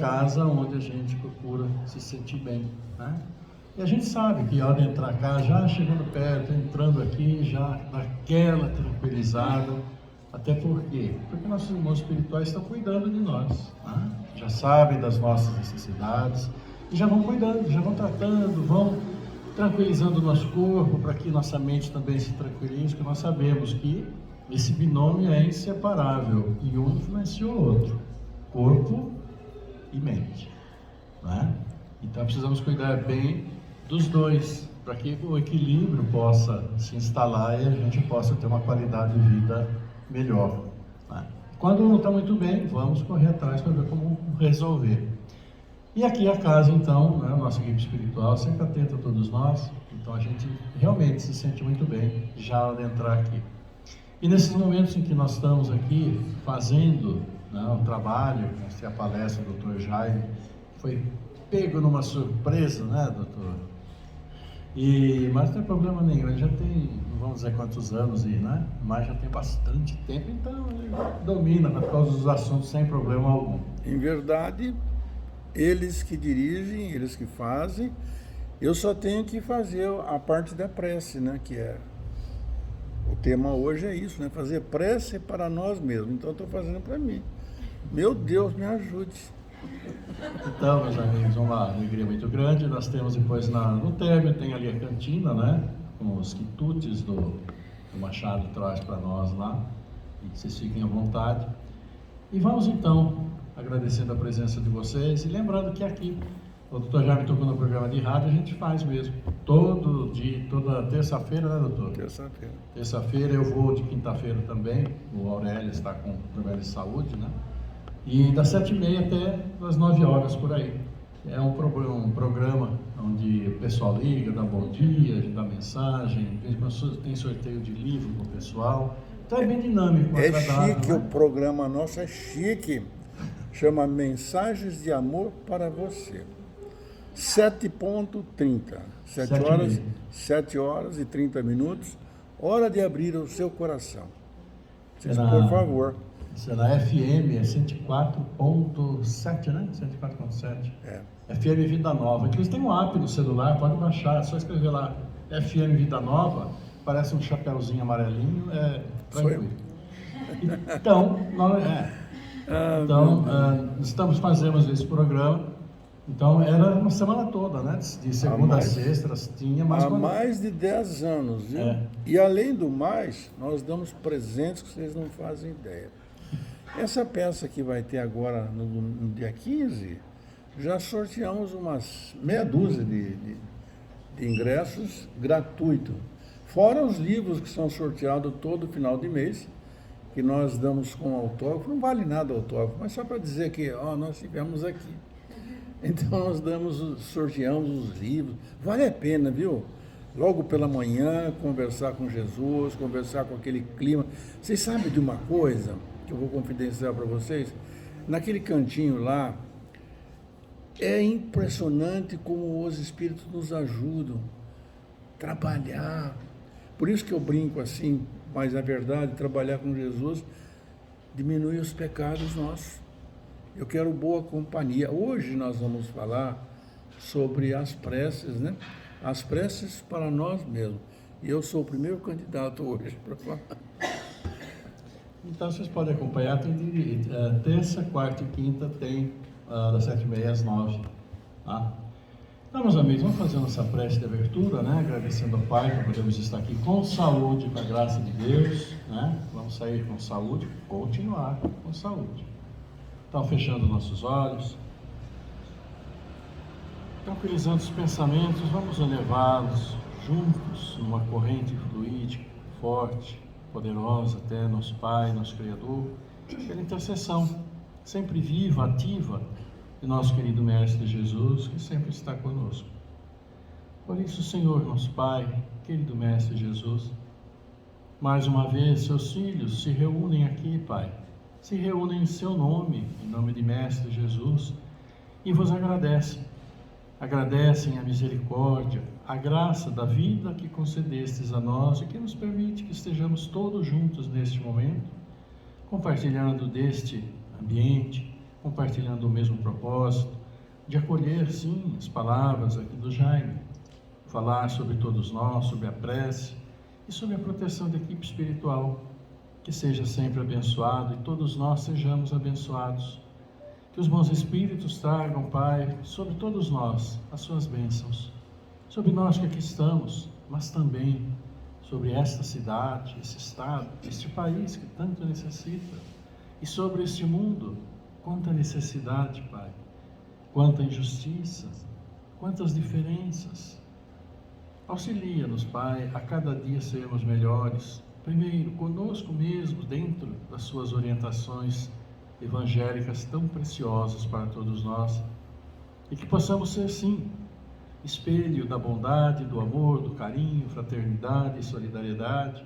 casa onde a gente procura se sentir bem, né? E a gente sabe que ao entrar cá, já chegando perto, entrando aqui, já daquela tranquilizada, até por quê? Porque nossos irmãos espirituais estão cuidando de nós, né? Já sabem das nossas necessidades e já vão cuidando, já vão tratando, vão tranquilizando o nosso corpo para que nossa mente também se tranquilize, porque nós sabemos que esse binômio é inseparável e um influencia o outro, corpo e mente, né? Então precisamos cuidar bem dos dois, para que o equilíbrio possa se instalar e a gente possa ter uma qualidade de vida melhor, né? Quando não está muito bem, vamos correr atrás para ver como resolver. E aqui a casa, então, né, a nossa equipe espiritual sempre atenta a todos nós, então a gente realmente se sente muito bem já ao entrar aqui. E nesses momentos em que nós estamos aqui fazendo, né, o trabalho, nós temos a palestra do Dr. Jaime, foi pego numa surpresa, né, doutor? Mas não tem problema nenhum, ele já tem, não vamos dizer quantos anos, né? Mas já tem bastante tempo, então ele domina todos os assuntos sem problema algum. Em verdade, eles que dirigem, eles que fazem, eu só tenho que fazer a parte da prece, né? Que é, o tema hoje é isso, né? Fazer prece para nós mesmos, então eu estou fazendo para mim. Meu Deus, me ajude. Então, meus amigos, uma alegria muito grande. Nós temos depois no término, tem ali a cantina, né? Com os quitutes do Machado traz para nós lá. E que vocês fiquem à vontade. E vamos então, agradecendo a presença de vocês e lembrando que aqui, o doutor Jaime tocou no programa de rádio, a gente faz mesmo. Todo dia, toda terça-feira, né, doutor? Terça-feira. Terça-feira eu vou de quinta-feira também. O Aurélio está com problema de saúde, né? E das 7h30 até as 9 horas por aí. É um programa onde o pessoal liga, dá bom dia, dá mensagem, tem sorteio de livro para o pessoal. Então é bem dinâmico. É agradável, chique, né? o programa nosso é chique. Chama Mensagens de Amor para Você. 7h30. 7 horas e 30 minutos. Hora de abrir o seu coração. Vocês, por favor. Isso é na FM, é 104.7, né? 104.7. É. FM Vida Nova. Inclusive tem um app no celular, pode baixar, é só escrever lá FM Vida Nova, parece um chapéuzinho amarelinho, é tranquilo. Então, fazemos esse programa. Então era uma semana toda, né? De segunda a sexta, tinha mais. Há mais de 10 anos, viu? É. E além do mais, nós damos presentes que vocês não fazem ideia. Essa peça que vai ter agora no dia 15, já sorteamos umas meia dúzia de ingressos gratuitos. Fora os livros que são sorteados todo final de mês, que nós damos com autógrafo. Não vale nada o autógrafo, mas só para dizer que nós estivemos aqui. Então nós sorteamos os livros. Vale a pena, viu? Logo pela manhã, conversar com Jesus, conversar com aquele clima. Vocês sabem de uma coisa que eu vou confidenciar para vocês? Naquele cantinho lá, é impressionante como os Espíritos nos ajudam a trabalhar. Por isso que eu brinco assim, mas na verdade, trabalhar com Jesus diminui os pecados nossos. Eu quero boa companhia. Hoje nós vamos falar sobre as preces, né? As preces para nós mesmos. E eu sou o primeiro candidato hoje para falar. Então vocês podem acompanhar, tem terça, quarta e quinta, tem das 7h30 às 9h. Tá? Então, meus amigos, vamos fazer nossa prece de abertura, né? Agradecendo ao Pai por podermos estar aqui com saúde, com a graça de Deus, né? Vamos sair com saúde, continuar com saúde. Então, fechando nossos olhos, tranquilizando os pensamentos, vamos elevá-los juntos numa corrente fluídica, forte, poderosa até nosso Pai, nosso Criador, pela intercessão, sempre viva, ativa, de nosso querido Mestre Jesus, que sempre está conosco. Por isso, Senhor, nosso Pai, querido Mestre Jesus, mais uma vez, seus filhos se reúnem aqui, Pai, se reúnem em seu nome, em nome de Mestre Jesus, e vos agradecem. Agradecem a misericórdia, a graça da vida que concedestes a nós e que nos permite que estejamos todos juntos neste momento, compartilhando deste ambiente, compartilhando o mesmo propósito, de acolher, sim, as palavras aqui do Jaime, falar sobre todos nós, sobre a prece e sobre a proteção da equipe espiritual, que seja sempre abençoado e todos nós sejamos abençoados. Que os bons espíritos tragam, Pai, sobre todos nós as suas bênçãos, sobre nós que aqui estamos, mas também sobre esta cidade, esse estado, este país que tanto necessita, e sobre este mundo, quanta necessidade, Pai, quanta injustiça, quantas diferenças. Auxilia-nos, Pai, a cada dia sermos melhores, primeiro conosco mesmo, dentro das suas orientações evangélicas tão preciosas para todos nós, e que possamos ser, sim, espelho da bondade, do amor, do carinho, fraternidade e solidariedade,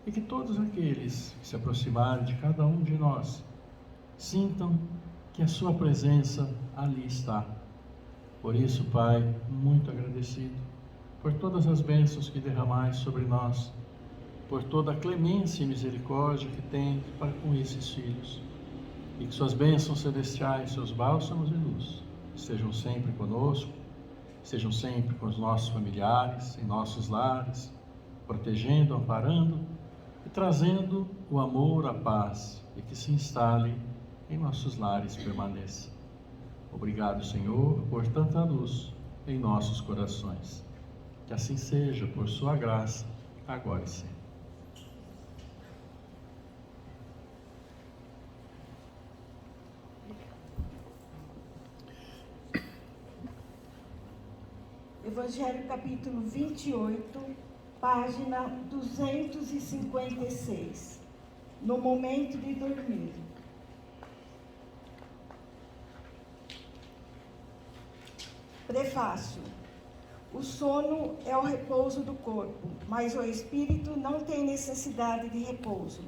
e que todos aqueles que se aproximarem de cada um de nós sintam que a sua presença ali está. Por isso, Pai, muito agradecido por todas as bênçãos que derramais sobre nós, por toda a clemência e misericórdia que tem para com esses filhos, e que suas bênçãos celestiais, seus bálsamos e luz estejam sempre conosco, estejam sempre com os nossos familiares, em nossos lares, protegendo, amparando e trazendo o amor, a paz, e que se instale em nossos lares, permaneça. Obrigado, Senhor, por tanta luz em nossos corações. Que assim seja, por sua graça, agora e sempre. Evangelho capítulo 28, página 256, no momento de dormir. Prefácio. O sono é o repouso do corpo, mas o espírito não tem necessidade de repouso.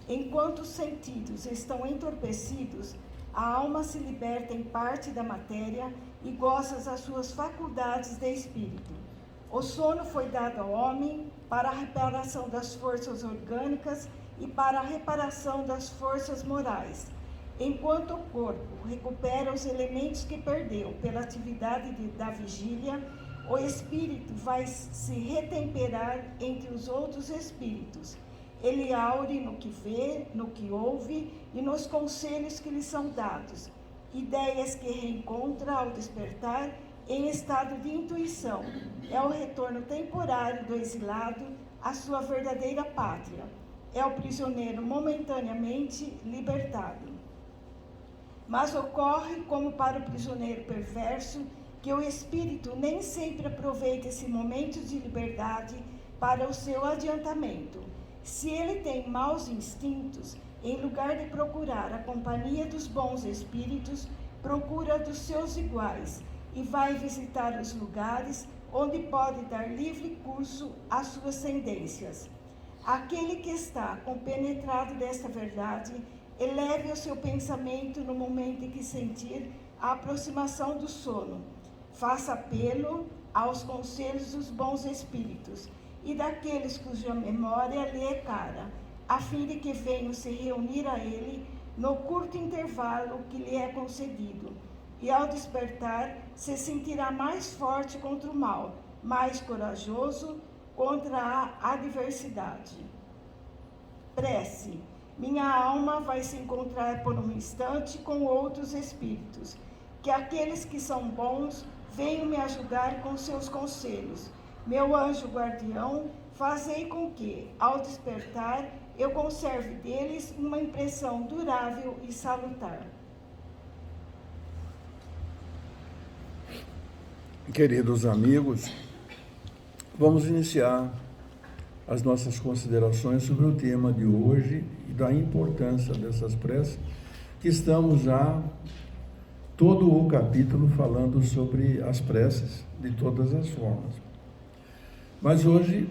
Enquanto os sentidos estão entorpecidos, a alma se liberta em parte da matéria e goza das suas faculdades de espírito. O sono foi dado ao homem para a reparação das forças orgânicas e para a reparação das forças morais. Enquanto o corpo recupera os elementos que perdeu pela atividade da vigília, o espírito vai se retemperar entre os outros espíritos. Ele aure no que vê, no que ouve e nos conselhos que lhe são dados, ideias que reencontra ao despertar em estado de intuição. É o retorno temporário do exilado à sua verdadeira pátria. É o prisioneiro momentaneamente libertado. Mas ocorre, como para o prisioneiro perverso, que o espírito nem sempre aproveita esse momento de liberdade para o seu adiantamento. Se ele tem maus instintos, em lugar de procurar a companhia dos bons espíritos, procura dos seus iguais e vai visitar os lugares onde pode dar livre curso às suas tendências. Aquele que está compenetrado desta verdade, eleve o seu pensamento no momento em que sentir a aproximação do sono. Faça apelo aos conselhos dos bons espíritos e daqueles cuja memória lhe é cara, a fim de que venham se reunir a ele no curto intervalo que lhe é concedido. E ao despertar, se sentirá mais forte contra o mal, mais corajoso contra a adversidade. Prece. Minha alma vai se encontrar por um instante com outros espíritos. Que aqueles que são bons venham me ajudar com seus conselhos. Meu anjo guardião, fazei com que, ao despertar, eu conserve deles uma impressão durável e salutar. Queridos amigos, vamos iniciar as nossas considerações sobre o tema de hoje e da importância dessas preces, que estamos já todo o capítulo falando sobre as preces de todas as formas. Mas hoje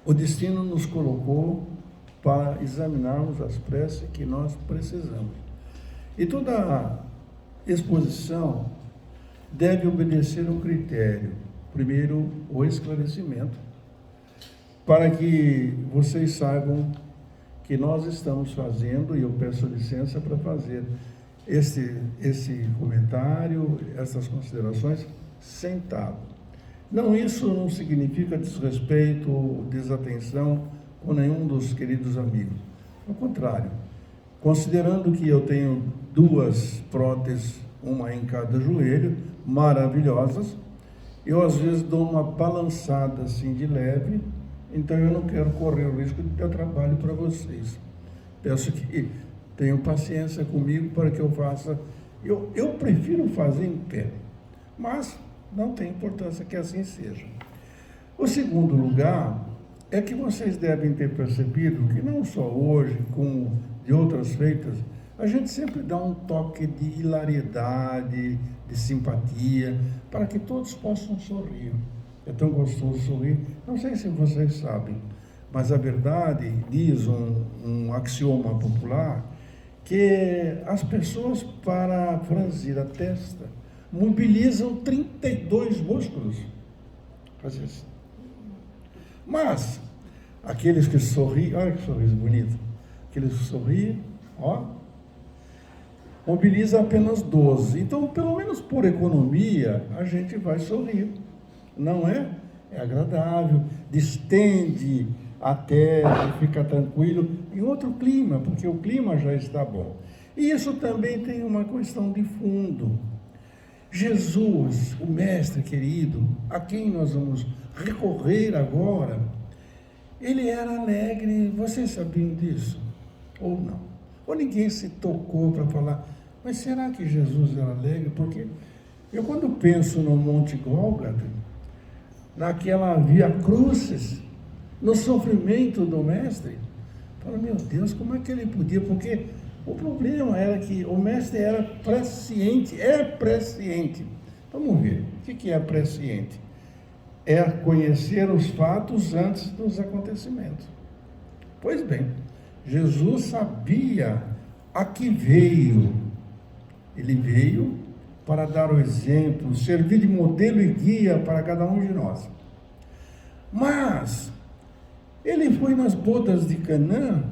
o destino nos colocou para examinarmos as preces que nós precisamos. E toda a exposição deve obedecer um critério. Primeiro, o esclarecimento, para que vocês saibam que nós estamos fazendo, e eu peço licença para fazer esse comentário, essas considerações sentado. Não, isso não significa desrespeito ou desatenção com nenhum dos queridos amigos. Ao contrário, considerando que eu tenho 2 próteses, uma em cada joelho, maravilhosas, eu às vezes dou uma balançada assim de leve, então eu não quero correr o risco de dar trabalho para vocês. Peço que tenham paciência comigo para que eu faça. Eu prefiro fazer em pé, mas não tem importância que assim seja. O segundo lugar é que vocês devem ter percebido que não só hoje, como de outras feitas, a gente sempre dá um toque de hilariedade, de simpatia, para que todos possam sorrir. É tão gostoso sorrir. Não sei se vocês sabem, mas a verdade diz um axioma popular que as pessoas, para franzir a testa, mobilizam 32 músculos. Faz isso. Mas aqueles que sorriem, olha que sorriso bonito, aqueles que sorriem, ó, mobiliza apenas 12. Então, pelo menos por economia, a gente vai sorrir. Não é? É agradável, distende a testa, fica tranquilo, em outro clima, porque o clima já está bom. E isso também tem uma questão de fundo. Jesus, o Mestre querido, a quem nós vamos recorrer agora, ele era alegre. Vocês sabiam disso? Ou não? Ou ninguém se tocou para falar, mas será que Jesus era alegre? Porque eu, quando penso no Monte Gólgota, naquela Via Crucis, no sofrimento do Mestre, falo, meu Deus, como é que ele podia? Porque o problema era que o Mestre era presciente, é presciente. Vamos ver, o que é presciente? É conhecer os fatos antes dos acontecimentos. Pois bem, Jesus sabia a que veio. Ele veio para dar o exemplo, servir de modelo e guia para cada um de nós. Mas ele foi nas bodas de Canaã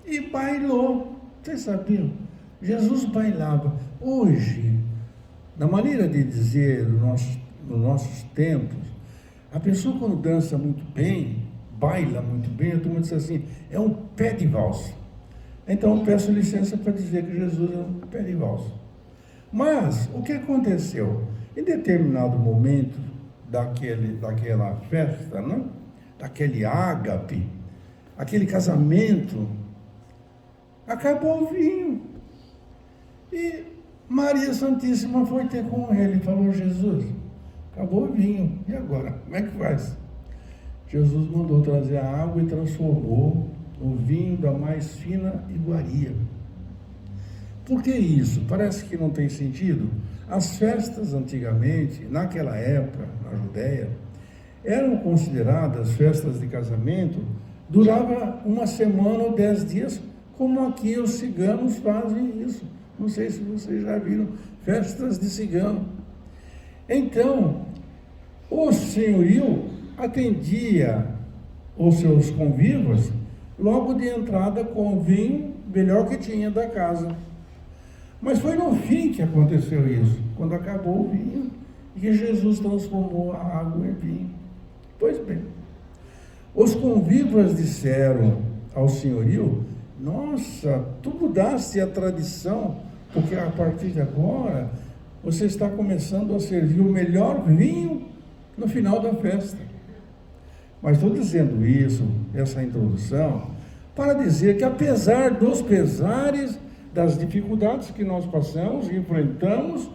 e bailou. Vocês sabiam? Jesus bailava. Hoje, na maneira de dizer nos nossos tempos, a pessoa quando dança muito bem, baila muito bem, a turma diz assim, é um pé de valsa. Então eu peço licença para dizer que Jesus é um pé de valsa. Mas o que aconteceu? Em determinado momento daquela festa, né? Daquele ágape, aquele casamento, acabou o vinho. E Maria Santíssima foi ter com ele e falou, Jesus, acabou o vinho, e agora? Como é que faz? Jesus mandou trazer a água e transformou no vinho da mais fina iguaria. Por que isso? Parece que não tem sentido. As festas antigamente, naquela época, na Judéia, eram consideradas festas de casamento, durava 1 semana ou 10 dias, como aqui os ciganos fazem isso. Não sei se vocês já viram festas de cigano. Então, o senhorio atendia os seus convivas logo de entrada com o vinho melhor que tinha da casa. Mas foi no fim que aconteceu isso, quando acabou o vinho, e que Jesus transformou a água em vinho. Pois bem, os convivas disseram ao senhorio, nossa, tu mudaste a tradição, porque a partir de agora você está começando a servir o melhor vinho no final da festa. Mas estou dizendo isso, essa introdução, para dizer que apesar dos pesares, das dificuldades que nós passamos e enfrentamos,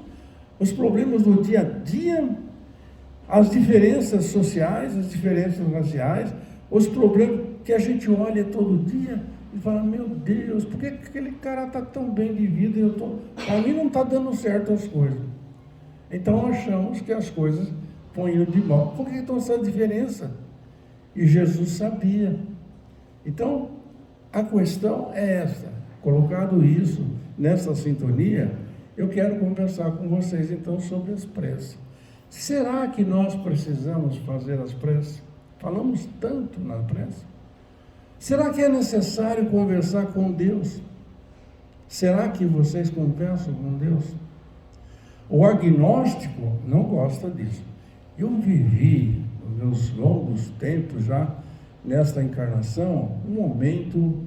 os problemas do dia a dia, as diferenças sociais, as diferenças raciais, os problemas que a gente olha todo dia e fala, meu Deus, por que aquele cara está tão bem de vida e para mim não está dando certo as coisas? Então achamos que as coisas estão indo de mal. Por que então essa diferença? E Jesus sabia. Então, a questão é essa. Colocado isso nessa sintonia, eu quero conversar com vocês então sobre as preces. Será que nós precisamos fazer as preces? Falamos tanto na prece. Será que é necessário conversar com Deus? Será que vocês conversam com Deus? O agnóstico não gosta disso. Eu vivi, nos meus longos tempos já, nesta encarnação, um momento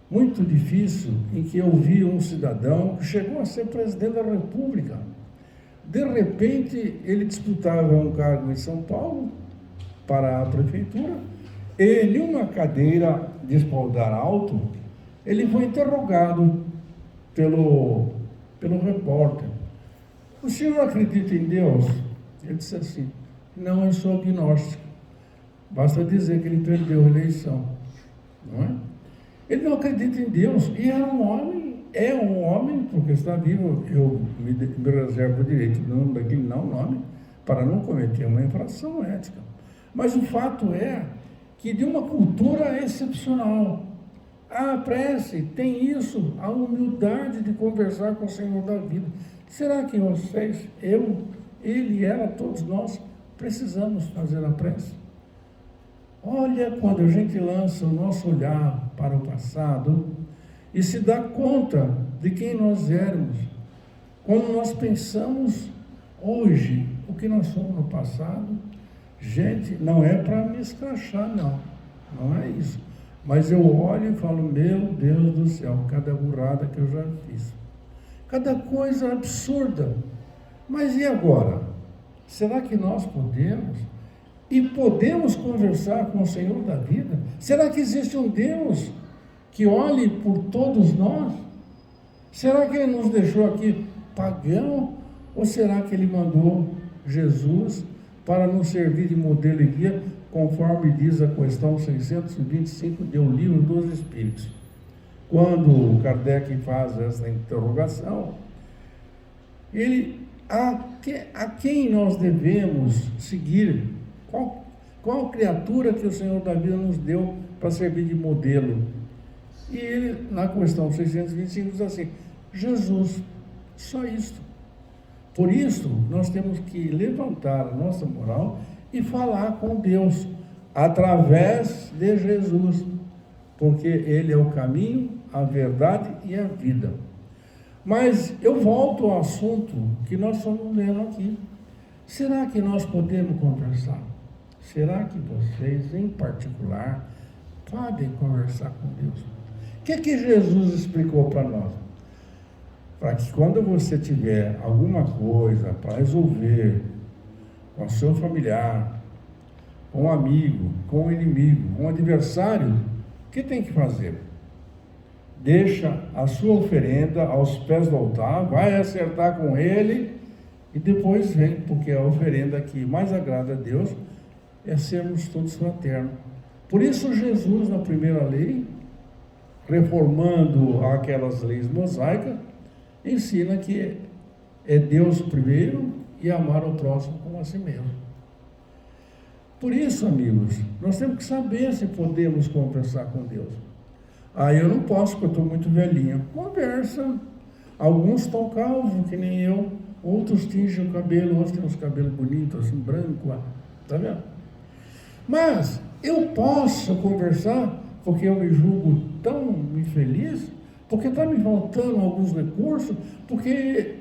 muito difícil em que eu vi um cidadão que chegou a ser presidente da República. De repente, ele disputava um cargo em São Paulo para a prefeitura e, em uma cadeira de espaldar alto, ele foi interrogado pelo repórter. O senhor acredita em Deus? Ele disse assim: não, eu sou agnóstico. Basta dizer que ele perdeu a eleição, não é? Ele não acredita em Deus, e é um homem, porque está vivo, eu me reservo o direito de não declinar o nome, para não cometer uma infração ética. Mas o fato é que de uma cultura excepcional, a prece tem isso, a humildade de conversar com o Senhor da vida. Será que vocês, ele, ela, todos nós, precisamos fazer a prece? Olha, quando a gente lança o nosso olhar para o passado e se dá conta de quem nós éramos, quando nós pensamos hoje o que nós somos no passado, gente, não é para me escrachar, não é isso. Mas eu olho e falo: meu Deus do céu, cada burrada que eu já fiz, cada coisa absurda. Mas e agora? Será que nós podemos? E podemos conversar com o Senhor da vida? Será que existe um Deus que olhe por todos nós? Será que Ele nos deixou aqui pagão? Ou será que Ele mandou Jesus para nos servir de modelo e guia, conforme diz a questão 625 do Livro dos Espíritos? Quando Kardec faz essa interrogação, a quem nós devemos seguir? Qual criatura que o Senhor da vida nos deu para servir de modelo? E ele, na questão 625, diz assim: Jesus, só isto. Por isso, nós temos que levantar a nossa moral e falar com Deus, através de Jesus, porque Ele é o caminho, a verdade e a vida. Mas eu volto ao assunto que nós estamos vendo aqui. Será que nós podemos conversar? Será que vocês, em particular, podem conversar com Deus? O que Jesus explicou para nós? Para que quando você tiver alguma coisa para resolver com o seu familiar, com um amigo, com um inimigo, com um adversário, o que tem que fazer? Deixa a sua oferenda aos pés do altar, vai acertar com ele e depois vem, porque a oferenda que mais agrada a Deus é sermos todos fraternos. Por isso Jesus, na primeira lei, reformando aquelas leis mosaicas, ensina que é Deus primeiro e amar o próximo como a si mesmo. Por isso, amigos, nós temos que saber se podemos conversar com Deus. Eu não posso, porque eu estou muito velhinho. Conversa. Alguns estão calvos, que nem eu, outros tingem o cabelo, outros têm os cabelos bonitos, assim, branco, tá vendo? Mas eu posso conversar porque eu me julgo tão infeliz, porque está me faltando alguns recursos, porque,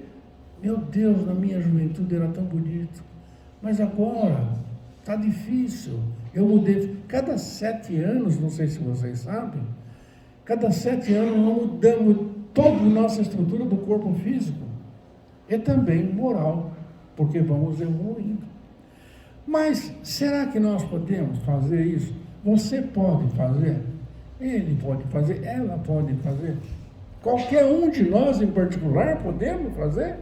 meu Deus, na minha juventude era tão bonito, mas agora está difícil. Eu mudei, cada 7 anos, não sei se vocês sabem, cada 7 anos nós mudamos toda a nossa estrutura do corpo físico e também moral, porque vamos evoluindo. Mas será que nós podemos fazer isso? Você pode fazer, ele pode fazer, ela pode fazer, qualquer um de nós em particular podemos fazer?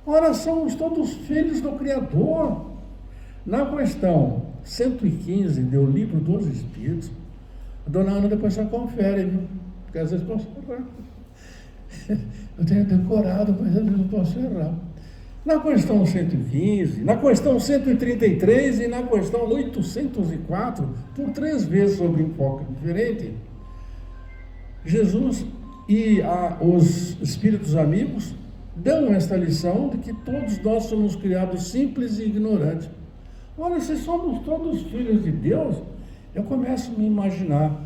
Ora, somos todos filhos do Criador. Na questão 115 do Livro dos Espíritos, a dona Ana depois só confere, viu? Porque às vezes posso errar. Eu tenho decorado, mas às vezes eu posso errar. Na questão 115, na questão 133 e na questão 804, por 3 vezes sobre enfoque diferente, Jesus e os espíritos amigos dão esta lição de que todos nós somos criados simples e ignorantes. Olha, se somos todos filhos de Deus, eu começo a me imaginar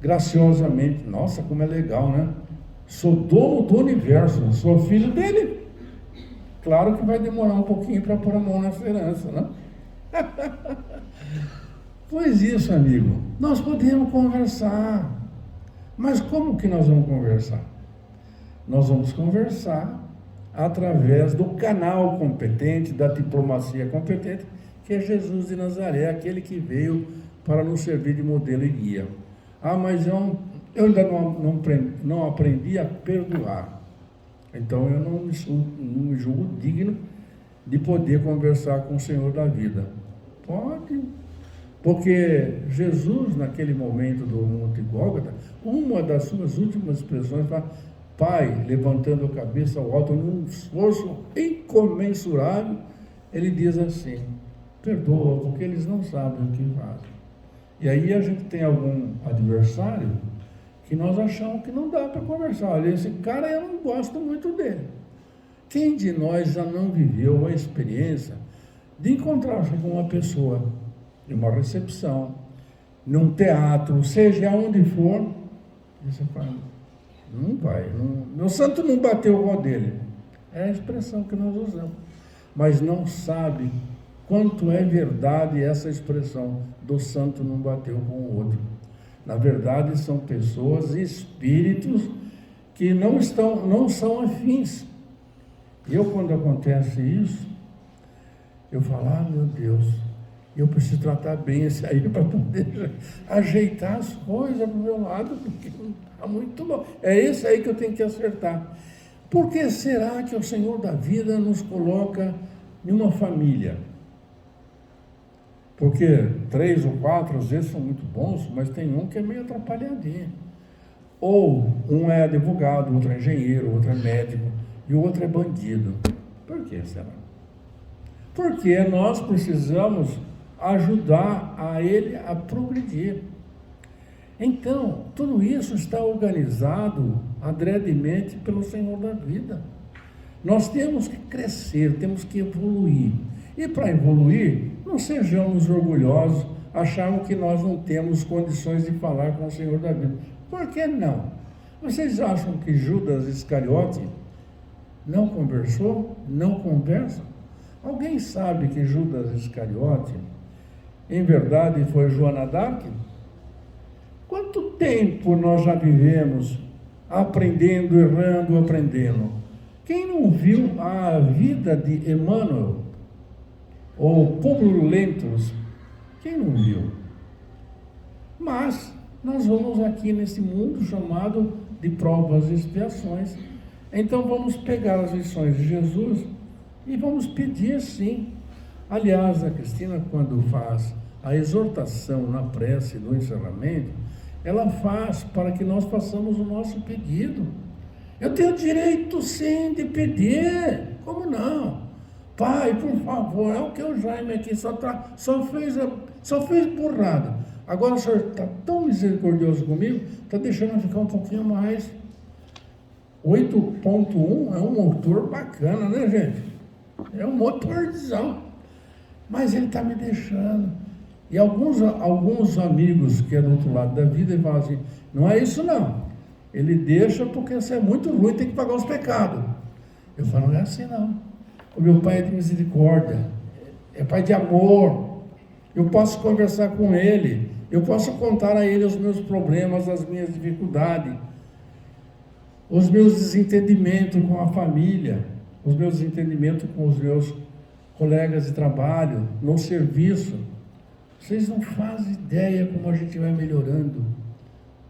graciosamente, nossa, como é legal, né? Sou dono do universo, sou filho dele. Claro que vai demorar um pouquinho para pôr a mão nessa herança, né? Pois isso, amigo, nós podemos conversar. Mas como que nós vamos conversar? Nós vamos conversar através do canal competente, da diplomacia competente, que é Jesus de Nazaré, aquele que veio para nos servir de modelo e guia. Ah, mas eu ainda não aprendi a perdoar. Então eu não me julgo digno de poder conversar com o Senhor da vida. Pode, porque Jesus, naquele momento do Monte Gólgota, uma das suas últimas expressões fala: Pai, levantando a cabeça ao alto, num esforço incomensurável, ele diz assim: perdoa, porque eles não sabem o que fazem. E aí a gente tem algum adversário que nós achamos que não dá para conversar. Olha, esse cara eu não gosto muito dele. Quem de nós já não viveu a experiência de encontrar-se com uma pessoa em uma recepção, num teatro, seja onde for, e você fala: não vai, meu santo não bateu com o dele. É a expressão que nós usamos. Mas não sabe quanto é verdade essa expressão do santo não bateu com o outro. Na verdade, são pessoas, espíritos, que não são afins. Eu, quando acontece isso, eu falo: ah, meu Deus, eu preciso tratar bem esse aí para poder ajeitar as coisas para o meu lado, porque não está muito bom. É esse aí que eu tenho que acertar. Por que será que o Senhor da vida nos coloca em uma família? Porque 3 ou 4, às vezes, são muito bons, mas tem um que é meio atrapalhadinho. Ou um é advogado, outro é engenheiro, outro é médico, e o outro é bandido. Por que será? Porque nós precisamos ajudar a ele a progredir. Então, tudo isso está organizado adredemente pelo Senhor da vida. Nós temos que crescer, temos que evoluir. E para evoluir, não sejamos orgulhosos, acharmos que nós não temos condições de falar com o Senhor da vida. Por que não? Vocês acham que Judas Iscariote não conversou? Não conversa? Alguém sabe que Judas Iscariote, em verdade, foi Joana d'Arc? Quanto tempo nós já vivemos aprendendo, errando, aprendendo? Quem não viu a vida de Emmanuel, ou Públio Lentulus? Quem não viu? Mas nós vamos aqui nesse mundo chamado de provas e expiações. Então vamos pegar as lições de Jesus e vamos pedir sim. Aliás, a Cristina, quando faz a exortação na prece do encerramento, ela faz para que nós façamos o nosso pedido. Eu tenho direito sim de pedir, como não? Pai, por favor, é o que o Jaime aqui só fez burrada. Agora o senhor está tão misericordioso comigo, está deixando eu ficar um pouquinho mais. 8.1 é um motor bacana, né, gente? É um motorzão. Mas ele está me deixando. E alguns amigos que é do outro lado da vida, ele falam assim: não é isso não. Ele deixa porque você é muito ruim, tem que pagar os pecados. Eu falo: não é assim não. O meu pai é de misericórdia, é pai de amor. Eu posso conversar com ele, eu posso contar a ele os meus problemas, as minhas dificuldades, os meus desentendimentos com a família, os meus desentendimentos com os meus colegas de trabalho, no serviço. Vocês não fazem ideia como a gente vai melhorando.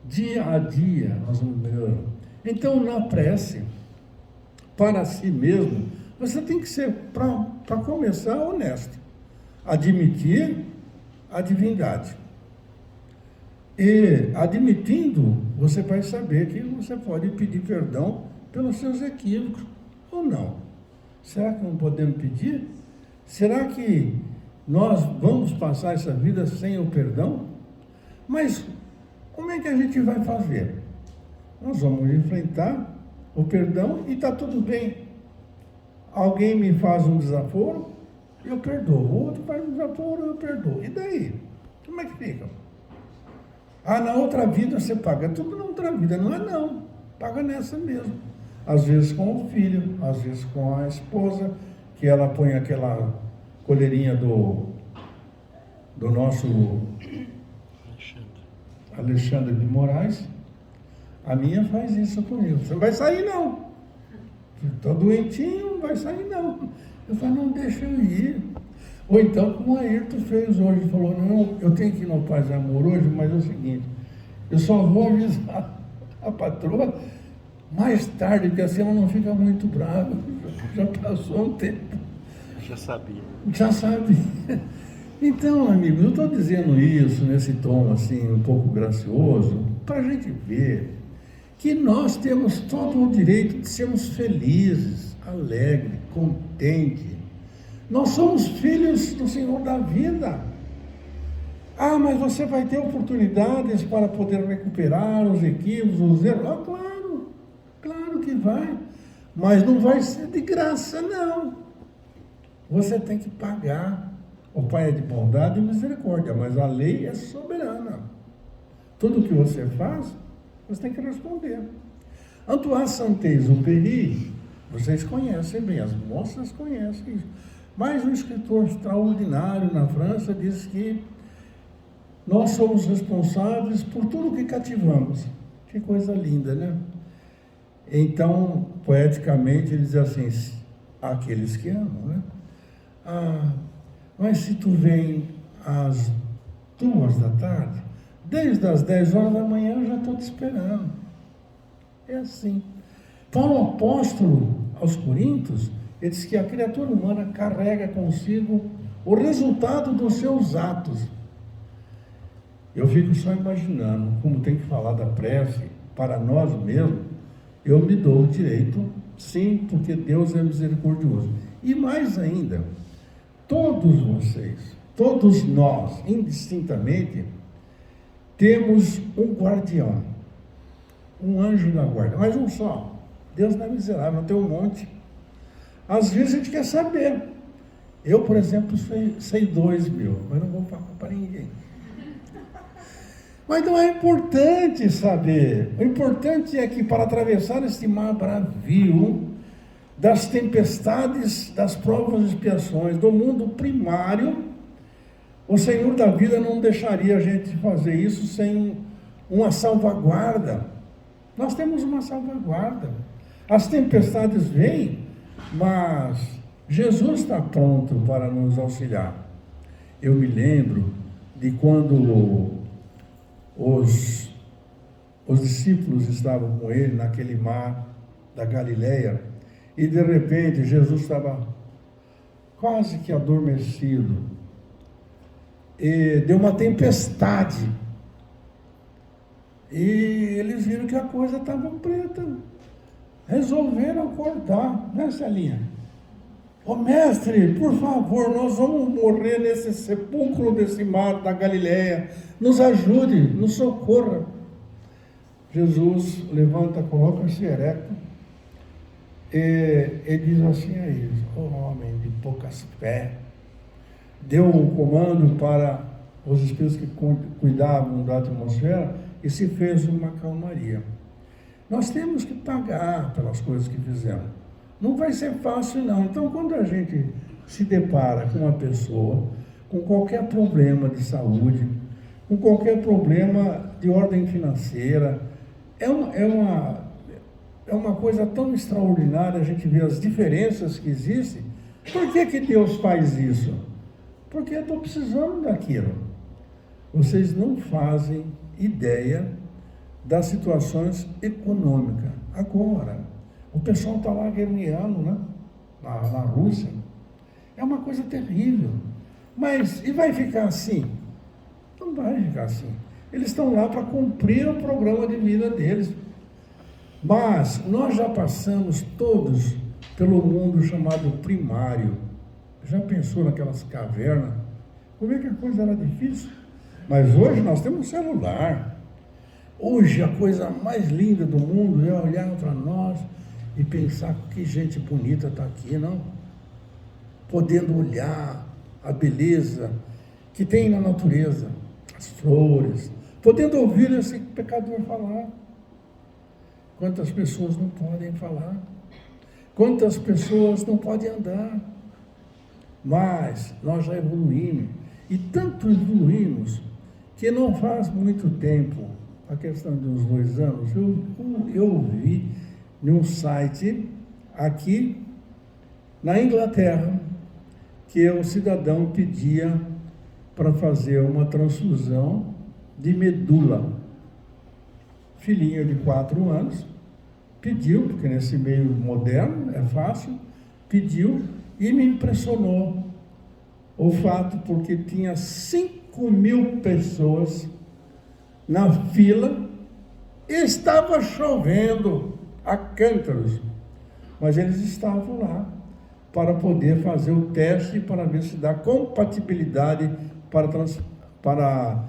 Dia a dia nós vamos melhorando. Então, na prece, para si mesmo, você tem que ser, para começar, honesto. Admitir a divindade. E, admitindo, você vai saber que você pode pedir perdão pelos seus equívocos, ou não. Será que não podemos pedir? Será que nós vamos passar essa vida sem o perdão? Mas como é que a gente vai fazer? Nós vamos enfrentar o perdão e está tudo bem. Alguém me faz um desaforo, eu perdoo. O outro faz um desaforo, eu perdoo. E daí? Como é que fica? Ah, na outra vida você paga. Tudo na outra vida. Não é não. paga nessa mesmo. Às vezes com o filho, às vezes com a esposa, que ela põe aquela coleirinha do nosso Alexandre de Moraes. A minha faz isso comigo. Você não vai sair, não. Estou doentinho, não vai sair, não. Eu falo, não, deixa eu ir. Ou então, como o Ayrton fez hoje, falou, não, eu tenho que ir no Paz e Amor hoje, mas é o seguinte, eu só vou avisar a patroa mais tarde, porque assim ela não fica muito brava. Já passou um tempo. Já sabia. Já sabe. Então, amigos, eu estou dizendo isso nesse tom assim, um pouco gracioso, para a gente ver que nós temos todo o direito de sermos felizes, alegres, contentes. Nós somos filhos do Senhor da vida. Ah, mas você vai ter oportunidades para poder recuperar os equívocos, os erros. Ah, claro, claro que vai. Mas não vai ser de graça, não. Você tem que pagar. O Pai é de bondade e misericórdia, mas a lei é soberana. Tudo que você faz, você tem que responder. Antoine Saint-Exupéry, vocês conhecem bem, as moças conhecem isso. Mas um escritor extraordinário na França diz que nós somos responsáveis por tudo que cativamos. Que coisa linda, né? Então, poeticamente, ele diz assim, aqueles que amam, né? Ah, mas se tu vem às 2 da tarde, desde as 10 horas da manhã eu já estou te esperando. É assim. Paulo apóstolo aos Coríntios, ele diz que a criatura humana carrega consigo o resultado dos seus atos. Eu fico só imaginando como tem que falar da prece para nós mesmos. Eu me dou o direito, sim, porque Deus é misericordioso. E mais ainda, todos vocês, todos nós, indistintamente, temos um guardião, um anjo da guarda, mas um só. Deus não é miserável, não tem um monte. Às vezes a gente quer saber. Eu, por exemplo, sei 2.000, mas não vou falar para ninguém. Mas não é importante saber. O importante é que para atravessar este mar bravio, das tempestades, das provas e expiações, do mundo primário, o Senhor da vida não deixaria a gente fazer isso sem uma salvaguarda. Nós temos uma salvaguarda. As tempestades vêm, mas Jesus está pronto para nos auxiliar. Eu me lembro de quando os discípulos estavam com ele naquele mar da Galileia, e de repente Jesus estava quase que adormecido, e deu uma tempestade, e eles viram que a coisa estava preta, resolveram acordar, né, Celinha? Ô mestre, por favor, nós vamos morrer nesse sepulcro desse mar da Galileia, nos ajude, nos socorra. Jesus levanta, coloca-se erecto, e diz assim a eles, homem de poucas fé, deu um comando para os espíritos que cuidavam da atmosfera e se fez uma calmaria. Nós temos que pagar pelas coisas que fizemos. Não vai ser fácil, não. Então, quando a gente se depara com uma pessoa com qualquer problema de saúde, com qualquer problema de ordem financeira, é uma coisa tão extraordinária a gente ver as diferenças que existem. Por que Deus faz isso? Porque eu estou precisando daquilo. Vocês não fazem ideia das situações econômicas. Agora, o pessoal está lá guerreando, né? Na Rússia. É uma coisa terrível. Mas, e vai ficar assim? Não vai ficar assim. Eles estão lá para cumprir o programa de vida deles. Mas nós já passamos todos pelo mundo chamado primário. Já pensou naquelas cavernas? Como é que a coisa era difícil? Mas hoje nós temos um celular. Hoje a coisa mais linda do mundo é olhar para nós e pensar que gente bonita está aqui, não? Podendo olhar a beleza que tem na natureza, as flores, podendo ouvir esse pecador falar. Quantas pessoas não podem falar? Quantas pessoas não podem andar? Mas nós já evoluímos, e tanto evoluímos, que não faz muito tempo, a questão de uns 2 anos, eu vi em um site aqui na Inglaterra, que o cidadão pedia para fazer uma transfusão de medula. Filhinho de 4 anos, pediu, porque nesse meio moderno é fácil, pediu, e me impressionou o fato, porque tinha 5.000 pessoas na fila, estava chovendo a cântaros, mas eles estavam lá para poder fazer o teste para ver se dá compatibilidade para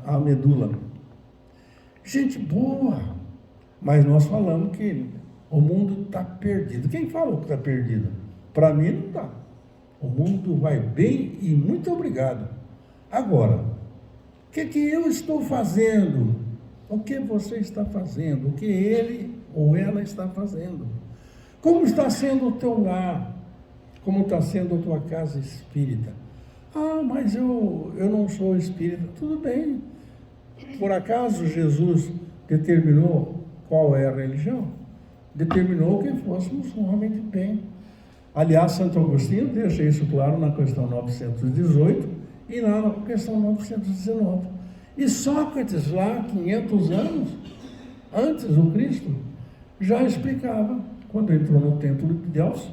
a medula. Gente boa, mas nós falamos que o mundo está perdido. Quem falou que está perdido? Para mim não está. O mundo vai bem e muito obrigado. Agora, o que eu estou fazendo? O que você está fazendo? O que ele ou ela está fazendo? Como está sendo o teu lar? Como está sendo a tua casa espírita? Ah, mas eu não sou espírita. Tudo bem. Por acaso Jesus determinou qual é a religião? Determinou que fôssemos um homem de bem. Aliás, Santo Agostinho deixa isso claro na questão 918 e na questão 919. E Sócrates, lá 500 anos antes do Cristo, já explicava, quando entrou no templo de Deus,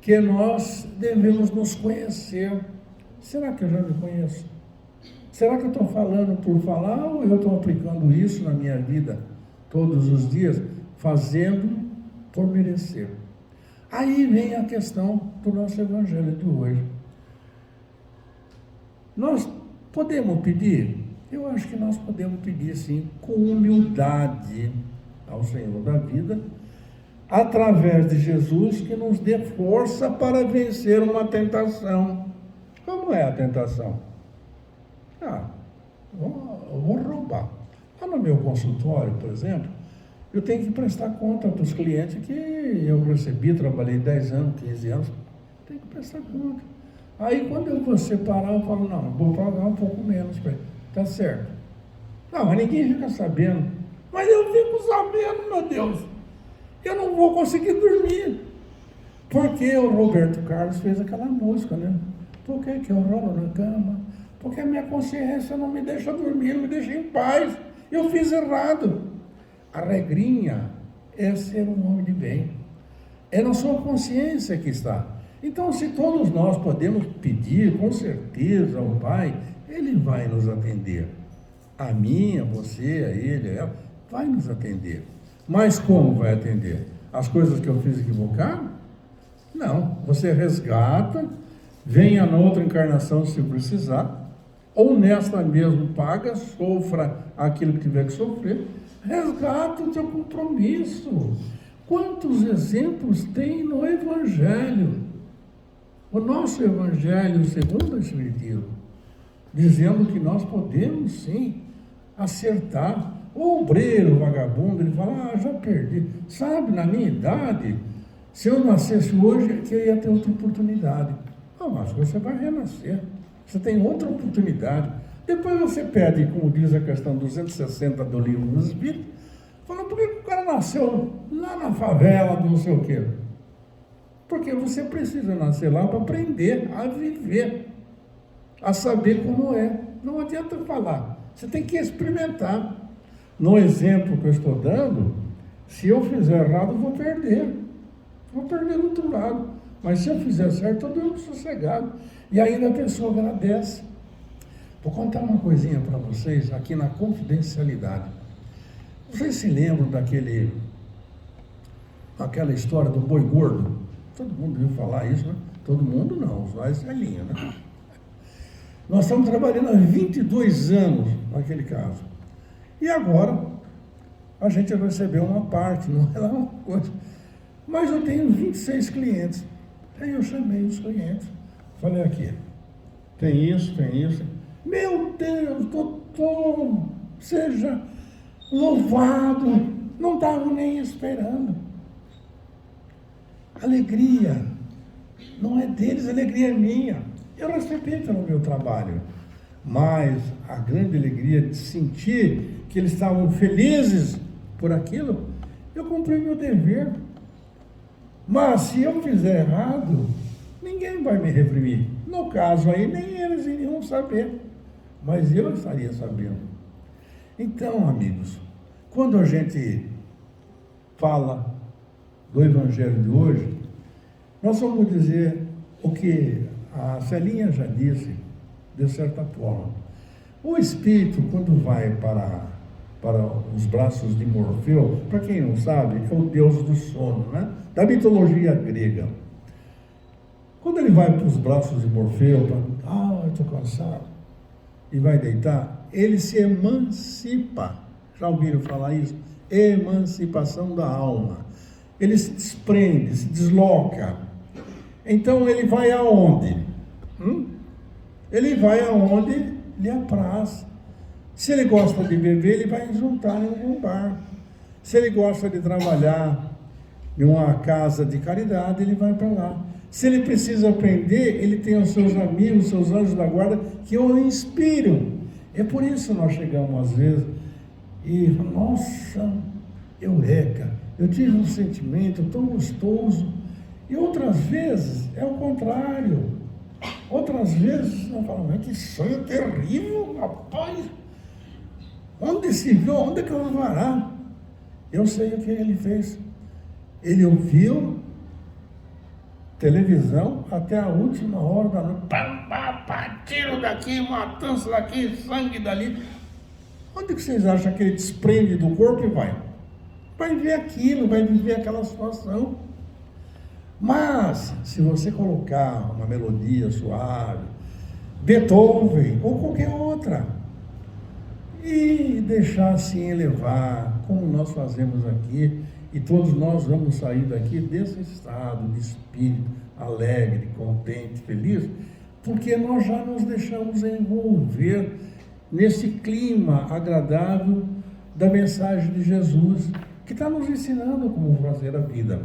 que nós devemos nos conhecer. Será que eu já me conheço? Será que eu estou falando por falar ou eu estou aplicando isso na minha vida todos os dias, fazendo por merecer? Aí vem a questão do nosso evangelho de hoje. Nós podemos pedir? Eu acho que nós podemos pedir, sim, com humildade ao Senhor da vida, através de Jesus, que nos dê força para vencer uma tentação. Como é a tentação? Eu vou roubar. Lá no meu consultório, por exemplo, eu tenho que prestar conta para os clientes que eu recebi, trabalhei 10 anos, 15 anos, tenho que prestar conta. Aí quando eu vou separar, eu falo, não, vou pagar um pouco menos para ele. Tá certo. Não, mas ninguém fica sabendo. Mas eu fico sabendo, meu Deus. Eu não vou conseguir dormir. Porque o Roberto Carlos fez aquela música, né? Por que eu rolo na cama? Porque a minha consciência não me deixa dormir, não me deixa em paz. Eu fiz errado. A regrinha é ser um homem de bem. É na sua consciência que está. Então, se todos nós podemos pedir, com certeza, ao Pai, Ele vai nos atender. A mim, a você, a ele, a ela, vai nos atender. Mas como vai atender? As coisas que eu fiz equivocado? Não. Você resgata, venha na outra encarnação se precisar, ou nesta mesmo paga, sofra aquilo que tiver que sofrer, resgata o teu compromisso. Quantos exemplos tem no Evangelho? O nosso Evangelho segundo o Espiritismo, dizendo que nós podemos sim acertar. O obreiro, o vagabundo, ele fala, já perdi. Sabe, na minha idade, se eu nascesse hoje, eu ia ter outra oportunidade. Mas você vai renascer. Você tem outra oportunidade. Depois você pede, como diz a questão 260 do Livro dos Espíritos, fala, por que o cara nasceu lá na favela do não sei o quê? Porque você precisa nascer lá para aprender a viver, a saber como é. Não adianta falar, você tem que experimentar. No exemplo que eu estou dando, se eu fizer errado, eu vou perder. Vou perder do outro lado. Mas se eu fizer certo, eu durmo sossegado. E ainda a pessoa agradece. Vou contar uma coisinha para vocês aqui na confidencialidade. Vocês se lembram daquela história do boi gordo? Todo mundo viu falar isso, né? Todo mundo não, os mais velhinhos, né? Nós estamos trabalhando há 22 anos naquele caso. E agora, a gente recebeu uma parte, não é lá uma coisa. Mas eu tenho 26 clientes. Aí eu chamei os clientes. Falei aqui, tem isso. Meu Deus, doutor, seja louvado. não estavam nem esperando. Alegria não é deles, a alegria é minha. Eu recebi pelo meu trabalho, mas a grande alegria de sentir que eles estavam felizes por aquilo, eu cumpri meu dever. Mas se eu fizer errado, ninguém vai me reprimir. No caso aí, nem eles iriam saber, mas eu estaria sabendo. Então, amigos, quando a gente fala do Evangelho de hoje, nós vamos dizer o que a Celinha já disse, de certa forma. O espírito, quando vai para os braços de Morfeu, para quem não sabe, é o deus do sono, né? Da mitologia grega. Quando ele vai para os braços de Morfeu, eu estou cansado, e vai deitar, ele se emancipa. Já ouviram falar isso? Emancipação da alma. Ele se desprende, se desloca. Então ele vai aonde? Ele vai aonde lhe apraz. Se ele gosta de beber, ele vai juntar em um bar. Se ele gosta de trabalhar em uma casa de caridade, ele vai para lá. Se ele precisa aprender, ele tem os seus amigos, os seus anjos da guarda, que o inspiram. É por isso que nós chegamos às vezes e, nossa, eureka, eu tive um sentimento tão gostoso. E outras vezes é o contrário. Outras vezes nós falamos, mas que sonho terrível, rapaz. Onde se viu, onde é que eu vou varar? Eu sei o que ele fez. Ele ouviu televisão até a última hora da noite. Tiro daqui, matança daqui, sangue dali. Onde que vocês acham que ele desprende do corpo e vai? Vai ver aquilo, vai viver aquela situação. Mas, se você colocar uma melodia suave, Beethoven ou qualquer outra, e deixar assim elevar, como nós fazemos aqui, e todos nós vamos sair daqui desse estado de espírito alegre, contente, feliz, porque nós já nos deixamos envolver nesse clima agradável da mensagem de Jesus, que está nos ensinando como fazer a vida.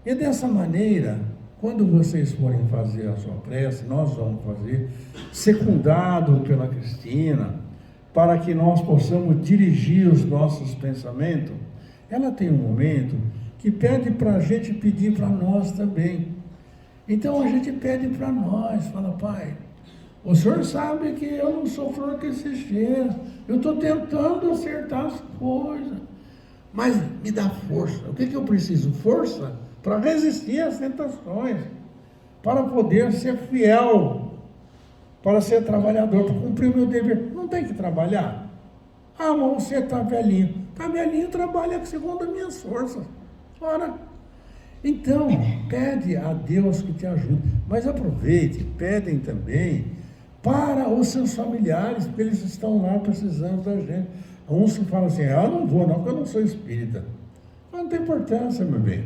E dessa maneira, quando vocês forem fazer a sua prece, nós vamos fazer, secundado pela Cristina, para que nós possamos dirigir os nossos pensamentos. Ela tem um momento que pede para a gente pedir para nós também. Então a gente pede para nós, fala, Pai, o Senhor sabe que eu não sou flor que se cheira, eu estou tentando acertar as coisas, mas me dá força. O que eu preciso? Força para resistir às tentações, para poder ser fiel, para ser trabalhador, para cumprir o meu dever. Não tem que trabalhar? Ah, mas você está velhinho. Está velhinho, trabalha segundo as minhas forças. Ora, então, pede a Deus que te ajude. Mas aproveite, pedem também para os seus familiares, porque eles estão lá precisando da gente. Uns falam assim, não vou não, porque eu não sou espírita. Mas não tem importância, meu bem.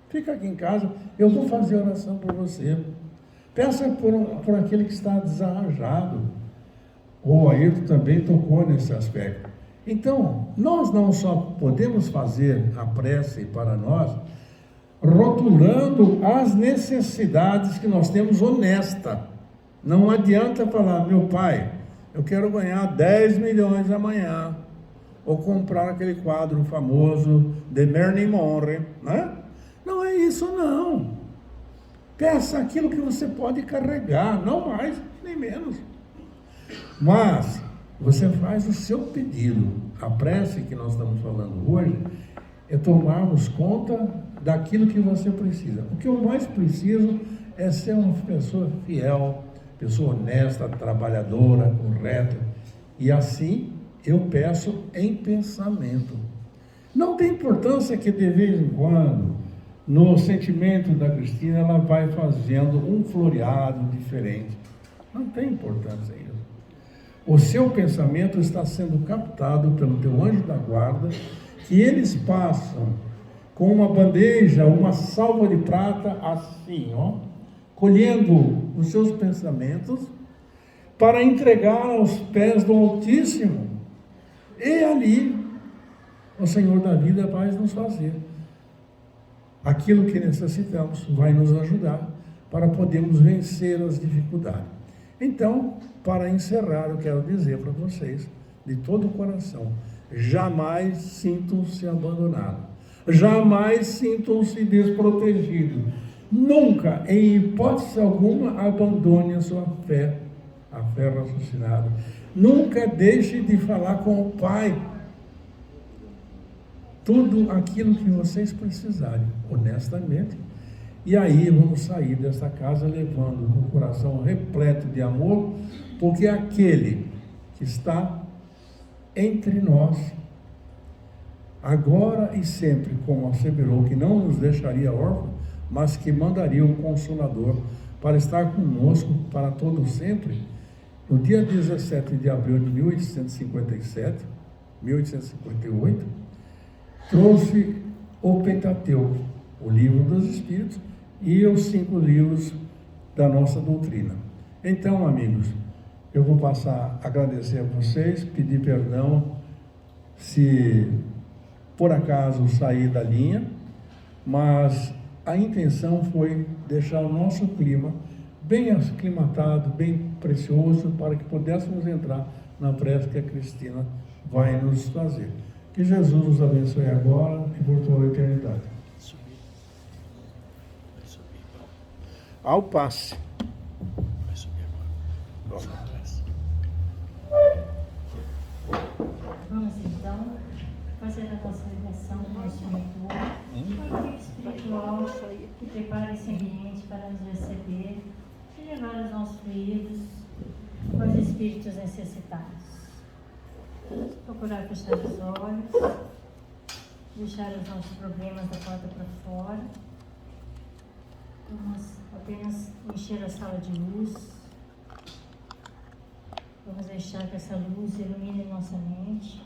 Fica aqui em casa, eu vou fazer oração por você. Peça por aquele que está desarranjado. O Ayrton também tocou nesse aspecto. Então, nós não só podemos fazer a prece para nós, rotulando as necessidades que nós temos honesta. Não adianta falar, meu pai, eu quero ganhar 10 milhões amanhã, ou comprar aquele quadro famoso de Marilyn Monroe, né? Não é isso, não. Peça aquilo que você pode carregar, não mais, nem menos. Mas você faz o seu pedido. A prece que nós estamos falando hoje é tomarmos conta daquilo que você precisa. O que eu mais preciso é ser uma pessoa fiel, pessoa honesta, trabalhadora, correta. E assim eu peço em pensamento. Não tem importância que de vez em quando, no sentimento da Cristina, ela vai fazendo um floreado diferente. Não tem importância isso. O seu pensamento está sendo captado pelo teu anjo da guarda, que eles passam com uma bandeja, uma salva de prata, assim, colhendo os seus pensamentos, para entregar aos pés do Altíssimo. E ali, o Senhor da vida vai nos fazer aquilo que necessitamos, vai nos ajudar para podermos vencer as dificuldades. Então, para encerrar, eu quero dizer para vocês, de todo o coração, jamais sintam-se abandonados, jamais sintam-se desprotegidos, nunca, em hipótese alguma, abandone a sua fé, a fé raciocinada, nunca deixe de falar com o Pai, tudo aquilo que vocês precisarem, honestamente. E aí vamos sair desta casa levando um coração repleto de amor, porque aquele que está entre nós, agora e sempre, como asseverou, que não nos deixaria órfãos, mas que mandaria o Consolador para estar conosco para todo sempre. No dia 17 de abril de 1858, trouxe o Pentateuco, o livro dos Espíritos, e os 5 livros da nossa doutrina. Então, amigos, eu vou passar a agradecer a vocês, pedir perdão se por acaso sair da linha, mas a intenção foi deixar o nosso clima bem aclimatado, bem precioso, para que pudéssemos entrar na prece que a Cristina vai nos fazer. Que Jesus nos abençoe agora e por toda a eternidade. Ao passe. Vai subir agora. Vamos então fazer a nossa ligação com o nosso mentor, uma equipe espiritual que prepare esse ambiente para nos receber e levar os nossos fluidos aos espíritos necessitados. Vamos procurar fechar os olhos, deixar os nossos problemas da porta para fora. Vamos apenas encher a sala de luz. Vamos deixar que essa luz ilumine nossa mente.